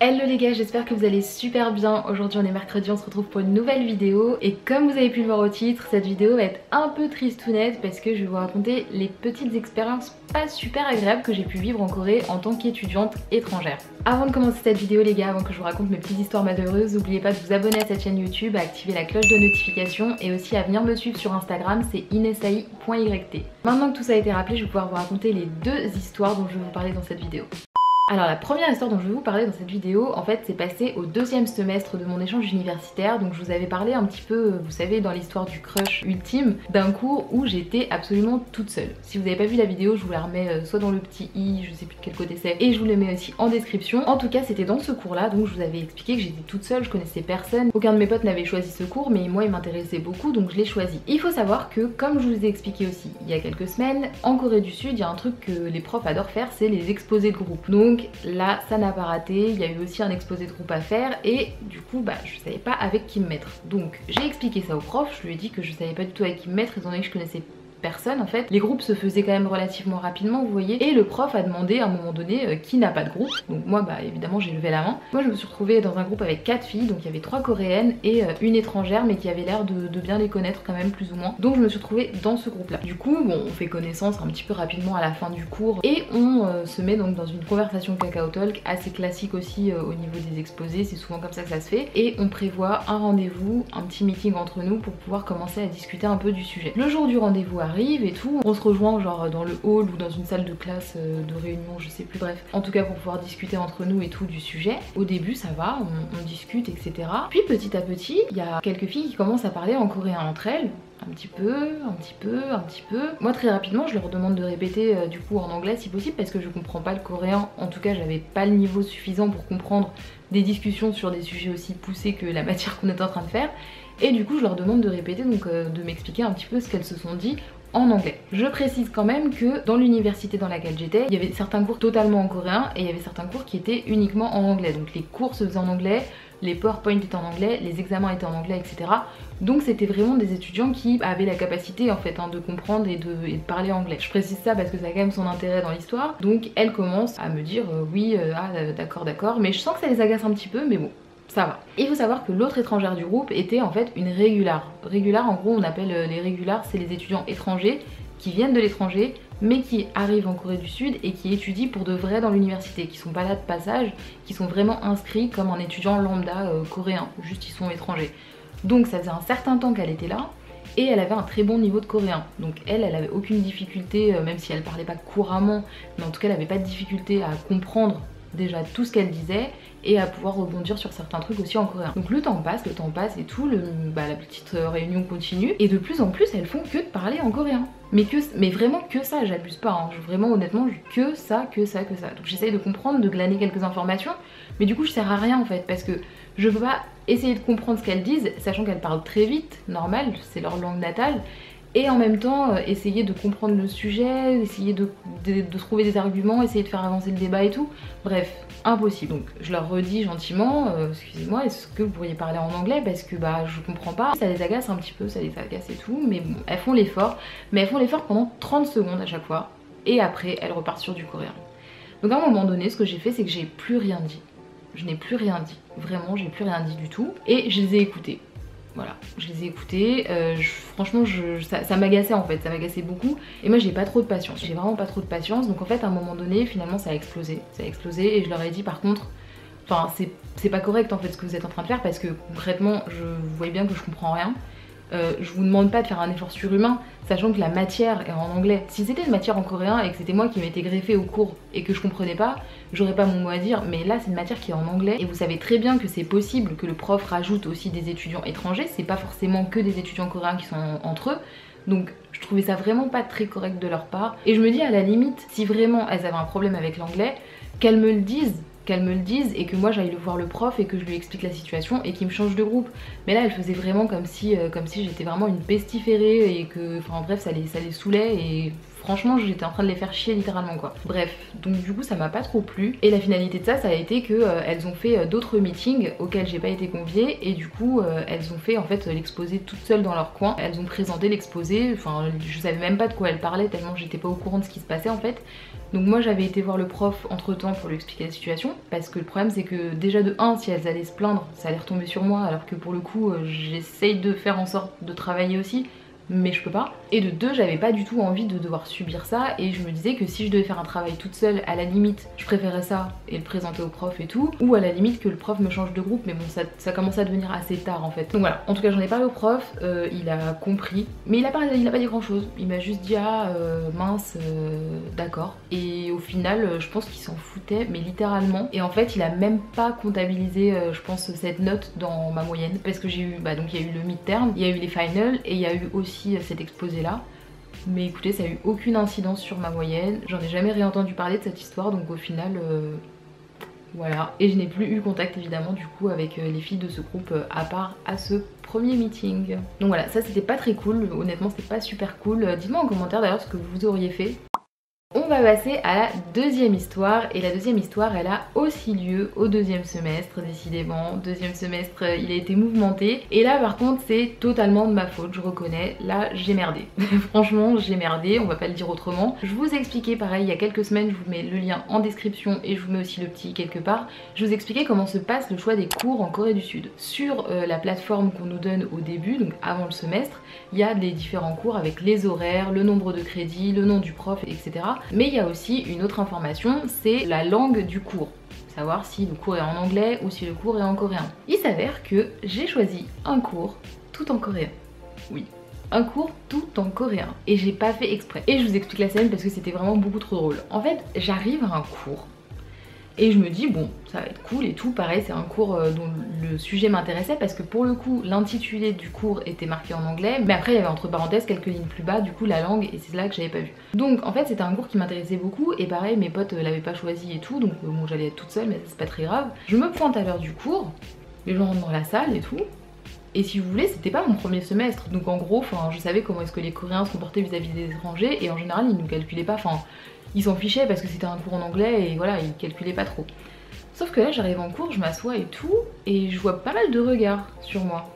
Hello les gars, j'espère que vous allez super bien. Aujourd'hui on est mercredi, on se retrouve pour une nouvelle vidéo. Et comme vous avez pu le voir au titre, cette vidéo va être un peu tristounette parce que je vais vous raconter les petites expériences pas super agréables que j'ai pu vivre en Corée en tant qu'étudiante étrangère. Avant de commencer cette vidéo les gars, avant que je vous raconte mes petites histoires malheureuses, n'oubliez pas de vous abonner à cette chaîne YouTube, à activer la cloche de notification et aussi à venir me suivre sur Instagram, c'est inesai.yt. Maintenant que tout ça a été rappelé, je vais pouvoir vous raconter les deux histoires dont je vais vous parler dans cette vidéo. Alors la première histoire dont je vais vous parler dans cette vidéo, en fait c'est passé au deuxième semestre de mon échange universitaire. Donc je vous avais parlé un petit peu, vous savez, dans l'histoire du crush ultime, d'un cours où j'étais absolument toute seule. Si vous n'avez pas vu la vidéo, je vous la remets soit dans le petit i, je sais plus de quel côté c'est, et je vous le mets aussi en description. En tout cas c'était dans ce cours là, donc je vous avais expliqué que j'étais toute seule, je connaissais personne. Aucun de mes potes n'avait choisi ce cours, mais moi il m'intéressait beaucoup donc je l'ai choisi. Il faut savoir que, comme je vous ai expliqué aussi il y a quelques semaines, en Corée du Sud il y a un truc que les profs adorent faire, c'est les exposés de groupe. Donc là ça n'a pas raté, il y a eu aussi un exposé de groupe à faire et du coup je savais pas avec qui me mettre. Donc j'ai expliqué ça au prof, je lui ai dit que je savais pas du tout avec qui me mettre étant donné que je connaissais personne en fait. Les groupes se faisaient quand même relativement rapidement, vous voyez, et le prof a demandé à un moment donné qui n'a pas de groupe. Donc moi évidemment j'ai levé la main. Moi je me suis retrouvée dans un groupe avec 4 filles, donc il y avait 3 coréennes et une étrangère mais qui avait l'air de bien les connaître quand même plus ou moins. Donc je me suis retrouvée dans ce groupe là. Du coup on fait connaissance un petit peu rapidement à la fin du cours et on se met donc dans une conversation Kakao Talk assez classique aussi au niveau des exposés, c'est souvent comme ça que ça se fait, et on prévoit un rendez-vous, un petit meeting entre nous pour pouvoir commencer à discuter un peu du sujet. Le jour du rendez-vous arrive et tout, on se rejoint genre dans le hall ou dans une salle de classe de réunion, je sais plus, bref, en tout cas pour pouvoir discuter entre nous et tout du sujet. Au début ça va, on discute etc, puis petit à petit il y a quelques filles qui commencent à parler en coréen entre elles, un petit peu. Moi très rapidement je leur demande de répéter du coup en anglais si possible parce que je comprends pas le coréen, en tout cas j'avais pas le niveau suffisant pour comprendre des discussions sur des sujets aussi poussés que la matière qu'on est en train de faire, et du coup je leur demande de répéter, donc de m'expliquer un petit peu ce qu'elles se sont dit en anglais. Je précise quand même que dans l'université dans laquelle j'étais, il y avait certains cours totalement en coréen et il y avait certains cours qui étaient uniquement en anglais. Donc les cours se faisaient en anglais, les PowerPoint étaient en anglais, les examens étaient en anglais, etc. Donc c'était vraiment des étudiants qui avaient la capacité en fait de comprendre et de parler anglais. Je précise ça parce que ça a quand même son intérêt dans l'histoire. Donc elles commencent à me dire oui, d'accord, mais je sens que ça les agace un petit peu, mais bon. Ça va. Il faut savoir que l'autre étrangère du groupe était en fait une régulare. Régulare, en gros, on appelle les régulars, c'est les étudiants étrangers qui viennent de l'étranger mais qui arrivent en Corée du Sud et qui étudient pour de vrai dans l'université, qui sont pas là de passage, qui sont vraiment inscrits comme un étudiant lambda coréen, juste ils sont étrangers. Donc ça faisait un certain temps qu'elle était là et elle avait un très bon niveau de coréen. Donc elle avait aucune difficulté, même si elle parlait pas couramment, mais en tout cas elle avait pas de difficulté à comprendre déjà tout ce qu'elle disait et à pouvoir rebondir sur certains trucs aussi en coréen. Donc le temps passe et tout, la petite réunion continue et de plus en plus elles font que de parler en coréen. Mais vraiment que ça, j'abuse pas, hein. Vraiment honnêtement que ça. Donc j'essaye de comprendre, de glaner quelques informations, mais du coup je sers à rien en fait parce que je peux pas essayer de comprendre ce qu'elles disent, sachant qu'elles parlent très vite, normal, c'est leur langue natale, et en même temps essayer de comprendre le sujet, essayer de trouver des arguments, essayer de faire avancer le débat et tout. Bref, impossible. Donc je leur redis gentiment, excusez-moi, est-ce que vous pourriez parler en anglais parce que je comprends pas. Ça les agace un petit peu, ça les agace et tout, mais bon, elles font l'effort. Mais elles font l'effort pendant 30 secondes à chaque fois, et après elles repartent sur du coréen. Donc à un moment donné, ce que j'ai fait, c'est que j'ai plus rien dit. Je n'ai plus rien dit, vraiment j'ai plus rien dit du tout, et je les ai écoutées. Voilà, je les ai écoutés, franchement ça m'agaçait en fait, ça m'agaçait beaucoup, et moi j'ai pas trop de patience, j'ai vraiment pas trop de patience, donc en fait à un moment donné finalement ça a explosé et je leur ai dit par contre, enfin c'est pas correct en fait ce que vous êtes en train de faire parce que concrètement vous voyez bien que je comprends rien. Je vous demande pas de faire un effort surhumain, sachant que la matière est en anglais. Si c'était une matière en coréen et que c'était moi qui m'étais greffée au cours et que je comprenais pas, j'aurais pas mon mot à dire, mais là c'est une matière qui est en anglais et vous savez très bien que c'est possible que le prof rajoute aussi des étudiants étrangers, c'est pas forcément que des étudiants coréens qui sont entre eux. Donc je trouvais ça vraiment pas très correct de leur part, et je me dis à la limite, si vraiment elles avaient un problème avec l'anglais, qu'elles me le disent et que moi j'aille le voir le prof et que je lui explique la situation et qu'il me change de groupe. Mais là elle faisait vraiment comme si j'étais vraiment une pestiférée et que, enfin bref, ça les saoulait et franchement j'étais en train de les faire chier littéralement quoi. Bref, donc du coup ça m'a pas trop plu, et la finalité de ça a été que elles ont fait d'autres meetings auxquels j'ai pas été conviée, et du coup elles ont fait en fait l'exposé toutes seules dans leur coin. Elles ont présenté l'exposé, enfin je savais même pas de quoi elles parlaient tellement j'étais pas au courant de ce qui se passait en fait. Donc moi j'avais été voir le prof entre temps pour lui expliquer la situation, parce que le problème c'est que déjà de 1, si elles allaient se plaindre, ça allait retomber sur moi, alors que pour le coup j'essaye de faire en sorte de travailler aussi, mais je peux pas. Et de 2, j'avais pas du tout envie de devoir subir ça, et je me disais que si je devais faire un travail toute seule, à la limite je préférais ça et le présenter au prof et tout, ou à la limite que le prof me change de groupe, mais bon ça commençait à devenir assez tard en fait. Donc voilà, en tout cas j'en ai parlé au prof, il a compris, mais il a pas dit grand chose, il m'a juste dit ah mince d'accord, et au final je pense qu'il s'en foutait mais littéralement, et en fait il a même pas comptabilisé je pense cette note dans ma moyenne, parce que j'ai eu, donc il y a eu le midterm, il y a eu les finals et il y a eu aussi cet exposé là. Mais écoutez, ça a eu aucune incidence sur ma moyenne, j'en ai jamais réentendu parler de cette histoire, donc au final voilà. Et je n'ai plus eu contact évidemment du coup avec les filles de ce groupe à part à ce premier meeting. Donc voilà, ça c'était pas très cool, honnêtement c'était pas super cool. Dites-moi en commentaire d'ailleurs ce que vous auriez fait. On va passer à la deuxième histoire, et la deuxième histoire elle a aussi lieu au deuxième semestre, décidément. Deuxième semestre il a été mouvementé, et là par contre c'est totalement de ma faute, je reconnais, là j'ai merdé. Franchement j'ai merdé, on va pas le dire autrement. Je vous ai expliqué pareil il y a quelques semaines, je vous mets le lien en description et je vous mets aussi le petit quelque part. Je vous ai expliqué comment se passe le choix des cours en Corée du Sud. Sur la plateforme qu'on nous donne au début, donc avant le semestre, il y a les différents cours avec les horaires, le nombre de crédits, le nom du prof, etc. Mais il y a aussi une autre information, c'est la langue du cours. Savoir si le cours est en anglais ou si le cours est en coréen. Il s'avère que j'ai choisi un cours tout en coréen. Oui, un cours tout en coréen. Et j'ai pas fait exprès. Et je vous explique la scène parce que c'était vraiment beaucoup trop drôle. En fait, j'arrive à un cours et je me dis bon, ça va être cool et tout. Pareil, c'est un cours dont le sujet m'intéressait parce que pour le coup, l'intitulé du cours était marqué en anglais, mais après il y avait entre parenthèses quelques lignes plus bas, du coup la langue, et c'est là que j'avais pas vu. Donc en fait c'était un cours qui m'intéressait beaucoup, et pareil mes potes l'avaient pas choisi et tout, donc bon j'allais être toute seule, mais c'est pas très grave. Je me pointe à l'heure du cours, les gens rentrent dans la salle et tout. Et si vous voulez, c'était pas mon premier semestre, donc en gros, je savais comment est-ce que les Coréens se comportaient vis-à-vis des étrangers, et en général ils nous calculaient pas, ils s'en fichaient parce que c'était un cours en anglais et voilà, ils calculaient pas trop. Sauf que là j'arrive en cours, je m'assois et tout, et je vois pas mal de regards sur moi.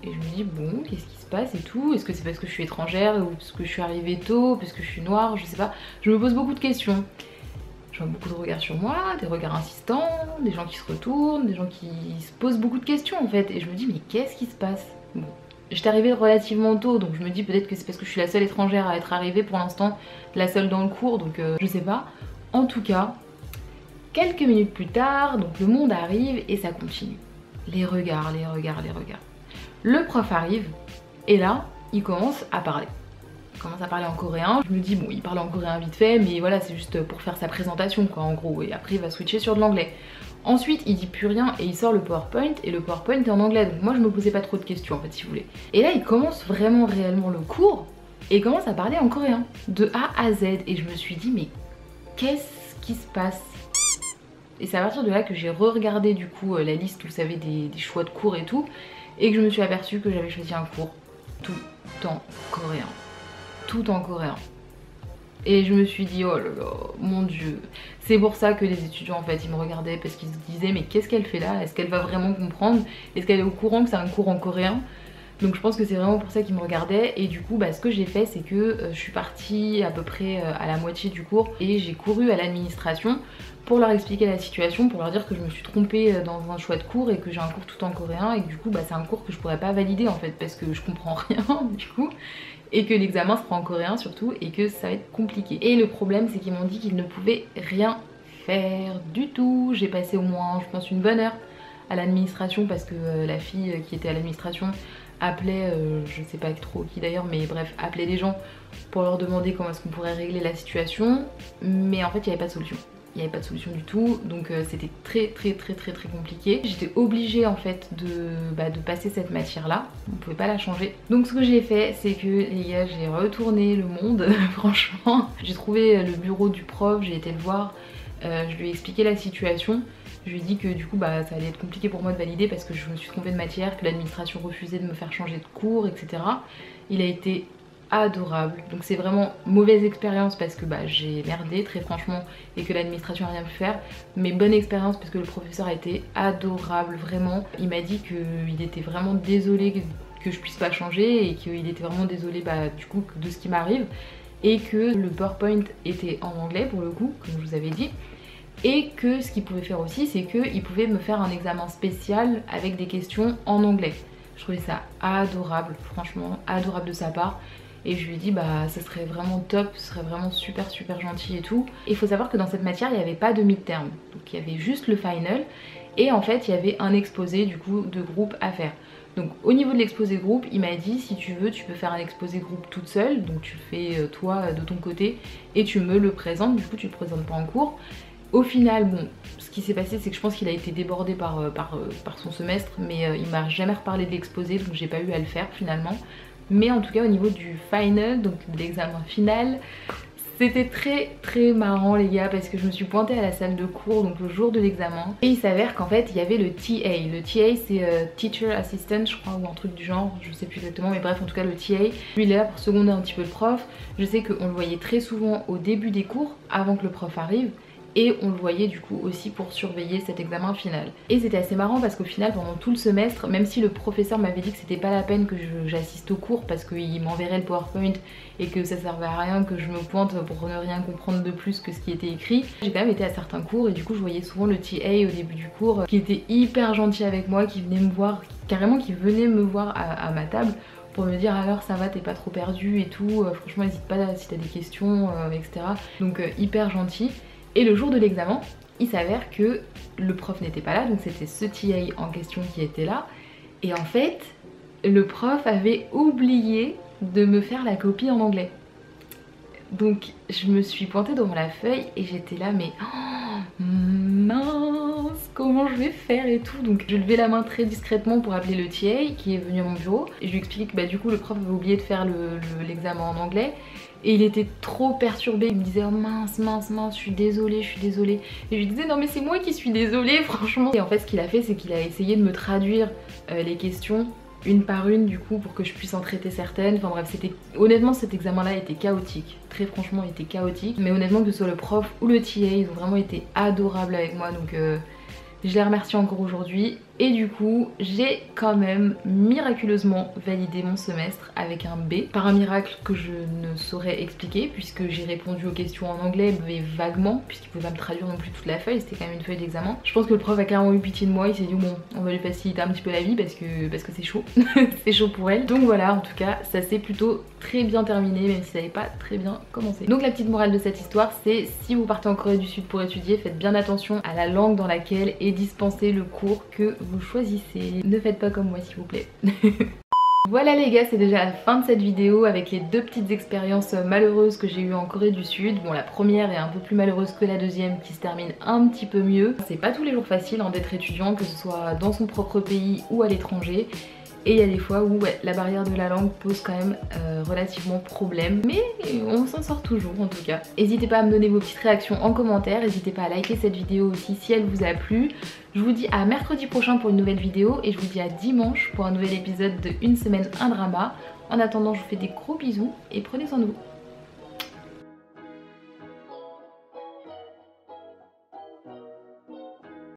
Et je me dis bon, qu'est-ce qui se passe et tout, est-ce que c'est parce que je suis étrangère ou parce que je suis arrivée tôt, parce que je suis noire, je sais pas. Je me pose beaucoup de questions. Je vois beaucoup de regards sur moi, des regards insistants, des gens qui se retournent, des gens qui se posent beaucoup de questions en fait. Et je me dis mais qu'est-ce qui se passe? Bon. J'étais arrivée relativement tôt, donc je me dis peut-être que c'est parce que je suis la seule étrangère à être arrivée pour l'instant, la seule dans le cours, donc je sais pas. En tout cas, quelques minutes plus tard, donc le monde arrive et ça continue. Les regards, les regards, les regards. Le prof arrive et là, il commence à parler. Il commence à parler en coréen. Je me dis bon, il parle en coréen vite fait, mais voilà, c'est juste pour faire sa présentation quoi en gros. Et après il va switcher sur de l'anglais. Ensuite il dit plus rien et il sort le PowerPoint, et le PowerPoint est en anglais, donc moi je me posais pas trop de questions en fait si vous voulez. Et là il commence vraiment réellement le cours et il commence à parler en coréen de A à Z, et je me suis dit mais qu'est-ce qui se passe? Et c'est à partir de là que j'ai re-regardé du coup la liste, vous savez, des choix de cours et tout, et que je me suis aperçue que j'avais choisi un cours tout en coréen. Tout en coréen. Et je me suis dit oh là là, mon dieu. C'est pour ça que les étudiants en fait ils me regardaient, parce qu'ils se disaient mais qu'est-ce qu'elle fait là? Est-ce qu'elle va vraiment comprendre? Est-ce qu'elle est au courant que c'est un cours en coréen? Donc je pense que c'est vraiment pour ça qu'ils me regardaient. Et du coup ce que j'ai fait c'est que je suis partie à peu près à la moitié du cours et j'ai couru à l'administration pour leur expliquer la situation, pour leur dire que je me suis trompée dans un choix de cours et que j'ai un cours tout en coréen, et que du coup c'est un cours que je pourrais pas valider en fait parce que je comprends rien du coup, et que l'examen sera en coréen surtout et que ça va être compliqué. Et le problème c'est qu'ils m'ont dit qu'ils ne pouvaient rien faire du tout. J'ai passé au moins je pense une bonne heure à l'administration parce que la fille qui était à l'administration appelait, je sais pas trop qui d'ailleurs, mais bref, appelait des gens pour leur demander comment est-ce qu'on pourrait régler la situation, mais en fait il n'y avait pas de solution. Il n'y avait pas de solution du tout, donc c'était très compliqué. J'étais obligée en fait de passer cette matière là, on pouvait pas la changer. Donc ce que j'ai fait c'est que les gars, j'ai retourné le monde franchement. J'ai trouvé le bureau du prof, j'ai été le voir, je lui ai expliqué la situation. Je lui ai dit que du coup ça allait être compliqué pour moi de valider parce que je me suis trompée de matière, que l'administration refusait de me faire changer de cours, etc. Il a été adorable, donc c'est vraiment mauvaise expérience parce que j'ai merdé très franchement et que l'administration a rien pu faire, mais bonne expérience parce que le professeur a été adorable vraiment. Il m'a dit qu'il était vraiment désolé que je puisse pas changer et qu'il était vraiment désolé du coup de ce qui m'arrive, et que le PowerPoint était en anglais pour le coup, comme je vous avais dit. Et que ce qu'il pouvait faire aussi, c'est qu'il pouvait me faire un examen spécial avec des questions en anglais. Je trouvais ça adorable, franchement adorable de sa part. Et je lui ai dit bah ça serait vraiment top, ce serait vraiment super gentil et tout. Et il faut savoir que dans cette matière il n'y avait pas de midterm, donc il y avait juste le final. Et en fait il y avait un exposé du coup de groupe à faire. Donc au niveau de l'exposé groupe, il m'a dit si tu veux tu peux faire un exposé groupe toute seule. Donc tu le fais toi de ton côté et tu me le présentes, du coup tu le présentes pas en cours. Au final, bon, ce qui s'est passé, c'est que je pense qu'il a été débordé par son semestre, mais il m'a jamais reparlé de l'exposé, donc j'ai pas eu à le faire finalement. Mais en tout cas, au niveau du final, donc de l'examen final, c'était très marrant les gars, parce que je me suis pointée à la salle de cours, donc le jour de l'examen, et il s'avère qu'en fait, il y avait le TA. Le TA, c'est Teacher Assistant, je crois, ou un truc du genre, je sais plus exactement, mais bref, en tout cas, le TA, lui, il est là pour seconder un petit peu le prof. Je sais qu'on le voyait très souvent au début des cours, avant que le prof arrive. Et on le voyait du coup aussi pour surveiller cet examen final. Et c'était assez marrant parce qu'au final pendant tout le semestre, même si le professeur m'avait dit que c'était pas la peine que j'assiste au cours parce qu'il m'enverrait le PowerPoint et que ça servait à rien que je me pointe pour ne rien comprendre de plus que ce qui était écrit, j'ai quand même été à certains cours et du coup je voyais souvent le TA au début du cours qui était hyper gentil avec moi, qui venait me voir, carrément qui venait me voir à ma table pour me dire alors ça va, t'es pas trop perdu et tout, franchement n'hésite pas si t'as des questions, etc. Donc hyper gentil. Et le jour de l'examen, il s'avère que le prof n'était pas là, donc c'était ce TA en question qui était là. Et en fait, le prof avait oublié de me faire la copie en anglais. Donc je me suis pointée devant la feuille et j'étais là mais oh, mince, comment je vais faire et tout. Donc je levais la main très discrètement pour appeler le TA qui est venu à mon bureau et je lui explique que bah, du coup le prof avait oublié de faire l'examen en anglais. Et il était trop perturbé, il me disait oh mince, je suis désolée. Et je lui disais non mais c'est moi qui suis désolée franchement. Et en fait ce qu'il a fait c'est qu'il a essayé de me traduire les questions une par une du coup pour que je puisse en traiter certaines. Enfin bref, honnêtement cet examen là était chaotique, très franchement il était chaotique. Mais honnêtement que ce soit le prof ou le TA, ils ont vraiment été adorables avec moi, donc je les remercie encore aujourd'hui. Et du coup j'ai quand même miraculeusement validé mon semestre avec un B, par un miracle que je ne saurais expliquer puisque j'ai répondu aux questions en anglais mais vaguement, puisqu'il pouvait pas me traduire non plus toute la feuille, c'était quand même une feuille d'examen. Je pense que le prof a clairement eu pitié de moi, il s'est dit bon on va lui faciliter un petit peu la vie parce que c'est chaud, c'est chaud pour elle. Donc voilà, en tout cas ça s'est plutôt très bien terminé même si ça n'avait pas très bien commencé. Donc la petite morale de cette histoire c'est si vous partez en Corée du Sud pour étudier, faites bien attention à la langue dans laquelle est dispensé le cours que vous choisissez. Ne faites pas comme moi s'il vous plaît. Voilà les gars, c'est déjà la fin de cette vidéo avec les deux petites expériences malheureuses que j'ai eues en Corée du Sud. Bon, la première est un peu plus malheureuse que la deuxième qui se termine un petit peu mieux. C'est pas tous les jours facile hein, d'être étudiant, que ce soit dans son propre pays ou à l'étranger. Et il y a des fois où ouais, la barrière de la langue pose quand même relativement problème. Mais on s'en sort toujours en tout cas. N'hésitez pas à me donner vos petites réactions en commentaire. N'hésitez pas à liker cette vidéo aussi si elle vous a plu. Je vous dis à mercredi prochain pour une nouvelle vidéo. Et je vous dis à dimanche pour un nouvel épisode de Une semaine, un drama. En attendant, je vous fais des gros bisous et prenez soin de vous.